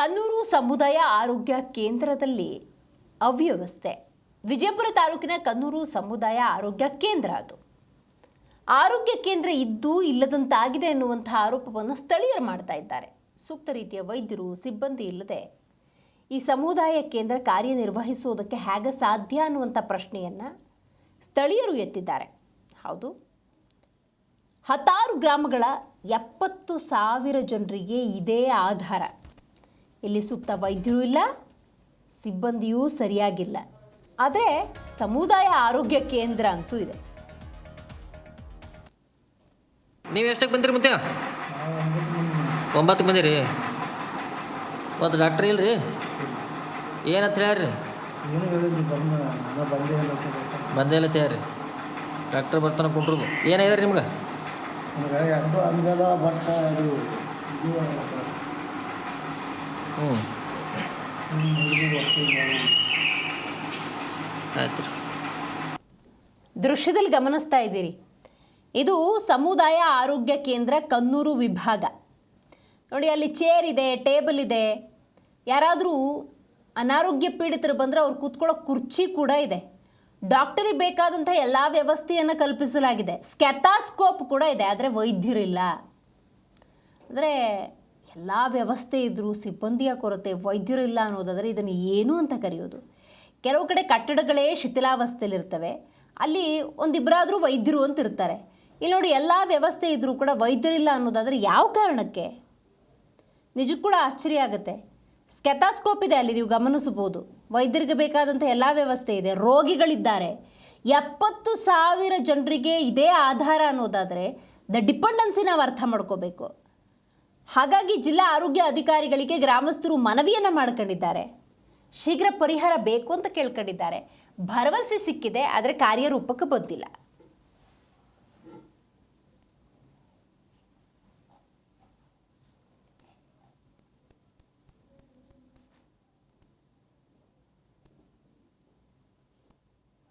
ಕನ್ನೂರು ಸಮುದಾಯ ಆರೋಗ್ಯ ಕೇಂದ್ರದಲ್ಲಿ ಅವ್ಯವಸ್ಥೆ. ವಿಜಯಪುರ ತಾಲೂಕಿನ ಕನ್ನೂರು ಸಮುದಾಯ ಆರೋಗ್ಯ ಕೇಂದ್ರ ಅದು. ಆರೋಗ್ಯ ಕೇಂದ್ರ ಇದ್ದೂ ಇಲ್ಲದಂತಾಗಿದೆ ಎನ್ನುವಂಥ ಆರೋಪವನ್ನು ಸ್ಥಳೀಯರು ಮಾಡ್ತಾ ಇದ್ದಾರೆ. ಸೂಕ್ತ ರೀತಿಯ ವೈದ್ಯರು ಸಿಬ್ಬಂದಿ ಇಲ್ಲದೆ ಈ ಸಮುದಾಯ ಕೇಂದ್ರ ಕಾರ್ಯನಿರ್ವಹಿಸುವುದಕ್ಕೆ ಹೇಗೆ ಸಾಧ್ಯ ಅನ್ನುವಂಥ ಪ್ರಶ್ನೆಯನ್ನು ಸ್ಥಳೀಯರು ಎತ್ತಿದ್ದಾರೆ. ಹೌದು, ಹತ್ತಾರು ಗ್ರಾಮಗಳ 70,000 ಜನರಿಗೆ ಇದೇ ಆಧಾರ. ಇಲ್ಲಿ ಸೂಕ್ತ ವೈದ್ಯರು ಇಲ್ಲ, ಸಿಬ್ಬಂದಿಯೂ ಸರಿಯಾಗಿಲ್ಲ. ಆದರೆ ಸಮುದಾಯ ಆರೋಗ್ಯ ಕೇಂದ್ರ ಅಂತೂ ಇದೆ. ನೀವು ಎಷ್ಟಕ್ಕೆ ಬಂದಿರಿ ಮತ್ತೆ? 9 ಬಂದಿರಿ. ಒಂದು ಡಾಕ್ಟ್ರ್ ಇಲ್ರಿ? ಏನಂತ ಹೇಳ್ರಿ? ಏನು ಹೇಳಿದ್ರಿ? ಬಂದೇ ಇಲ್ಲ ತಯಾರಿ. ಡಾಕ್ಟ್ರ್ ಬರ್ತಾನೆ ಕುಂಟ್ರದು. ಏನಾಗ್ಯಾರ ನಿಮ್ಗೆ? ಹಂಗೆಲ್ಲ ಬಟ್ ಅದು ಆಯ್ತು. ದೃಶ್ಯದಲ್ಲಿ ಗಮನಿಸ್ತಾ ಇದ್ದೀರಿ, ಇದು ಸಮುದಾಯ ಆರೋಗ್ಯ ಕೇಂದ್ರ ಕನ್ನೂರು ವಿಭಾಗ. ನೋಡಿ, ಅಲ್ಲಿ ಚೇರ್ ಇದೆ, ಟೇಬಲ್ ಇದೆ. ಯಾರಾದರೂ ಅನಾರೋಗ್ಯ ಪೀಡಿತರು ಬಂದರೆ ಅವ್ರು ಕೂತ್ಕೊಳ್ಳೋ ಕುರ್ಚಿ ಕೂಡ ಇದೆ. ಡಾಕ್ಟರಿಗೆ ಬೇಕಾದಂಥ ಎಲ್ಲ ವ್ಯವಸ್ಥೆಯನ್ನು ಕಲ್ಪಿಸಲಾಗಿದೆ. ಸ್ಕೆಥಾಸ್ಕೋಪ್ ಕೂಡ ಇದೆ, ಆದರೆ ವೈದ್ಯರಿಲ್ಲ. ಅಂದರೆ ಎಲ್ಲ ವ್ಯವಸ್ಥೆ ಇದ್ದರೂ ಸಿಬ್ಬಂದಿಯ ಕೊರತೆ, ವೈದ್ಯರಿಲ್ಲ ಅನ್ನೋದಾದರೆ ಇದನ್ನು ಏನು ಅಂತ ಕರೆಯೋದು? ಕೆಲವು ಕಡೆ ಕಟ್ಟಡಗಳೇ ಶಿಥಿಲಾವಸ್ಥೆಯಲ್ಲಿರ್ತವೆ, ಅಲ್ಲಿ ಒಂದಿಬ್ಬರಾದರೂ ವೈದ್ಯರು ಅಂತ ಇರ್ತಾರೆ. ಇಲ್ಲಿ ನೋಡಿ, ಎಲ್ಲ ವ್ಯವಸ್ಥೆ ಇದ್ದರೂ ಕೂಡ ವೈದ್ಯರಿಲ್ಲ ಅನ್ನೋದಾದರೆ ಯಾವ ಕಾರಣಕ್ಕೆ? ನಿಜಕ್ಕೂ ಕೂಡ ಆಶ್ಚರ್ಯ ಆಗುತ್ತೆ. ಸ್ಕೆಥಾಸ್ಕೋಪ್ ಇದೆ, ಅಲ್ಲಿ ನೀವು ಗಮನಿಸಬಹುದು. ವೈದ್ಯರಿಗೆ ಬೇಕಾದಂಥ ಎಲ್ಲ ವ್ಯವಸ್ಥೆ ಇದೆ, ರೋಗಿಗಳಿದ್ದಾರೆ. 70,000 ಜನರಿಗೆ ಇದೇ ಆಧಾರ ಅನ್ನೋದಾದರೆ ದ ಡಿಪೆಂಡೆನ್ಸಿ ನಾವು ಅರ್ಥ ಮಾಡ್ಕೋಬೇಕು. ಹಾಗಾಗಿ ಜಿಲ್ಲಾ ಆರೋಗ್ಯ ಅಧಿಕಾರಿಗಳಿಗೆ ಗ್ರಾಮಸ್ಥರು ಮನವಿಯನ್ನು ಮಾಡ್ಕೊಂಡಿದ್ದಾರೆ. ಶೀಘ್ರ ಪರಿಹಾರ ಬೇಕು ಅಂತ ಕೇಳ್ಕೊಂಡಿದ್ದಾರೆ. ಭರವಸೆ ಸಿಕ್ಕಿದೆ, ಆದರೆ ಕಾರ್ಯರೂಪಕ್ಕೆ ಬಂದಿಲ್ಲ.